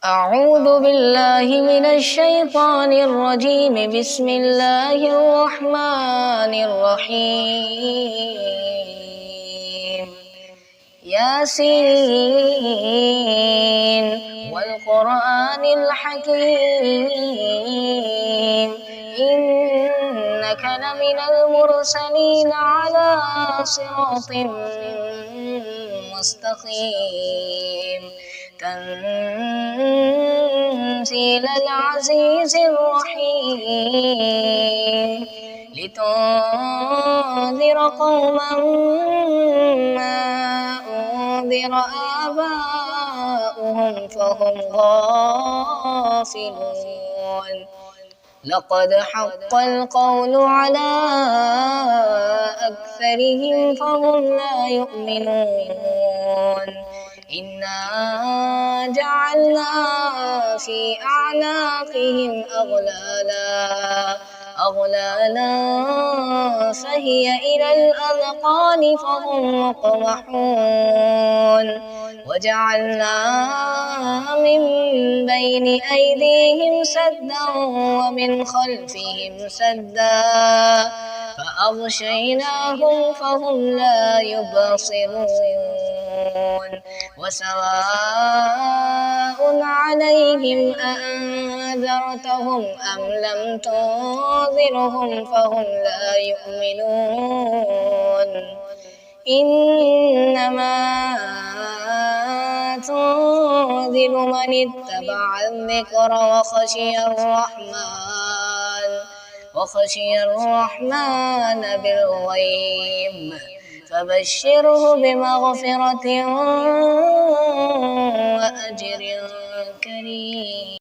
أعوذ بالله من الشيطان الرجيم. بسم الله الرحمن الرحيم. ياسين والقرآن الحكيم إنك لمن المرسلين على صراط مستقيم تنزيل العزيز الرحيم لتنذر قوما ما أنذر آباؤهم فهم غافلون. لقد حق القول على أكثرهم فهم لا يؤمنون. إنا جعلنا في أعناقهم أغلالا فهي إلى الأذقان فهم مقمحون. وجعلنا من بين أيديهم سدا ومن خلفهم سدا فأغشيناهم فهم لا يبصرون. وسواء عليهم أأنذرتهم أم لم تنذرهم فهم لا يؤمنون. إنما تنذر من اتبع الذكر وخشي الرحمن بالغيب فبشره بمغفرة وأجر كريم.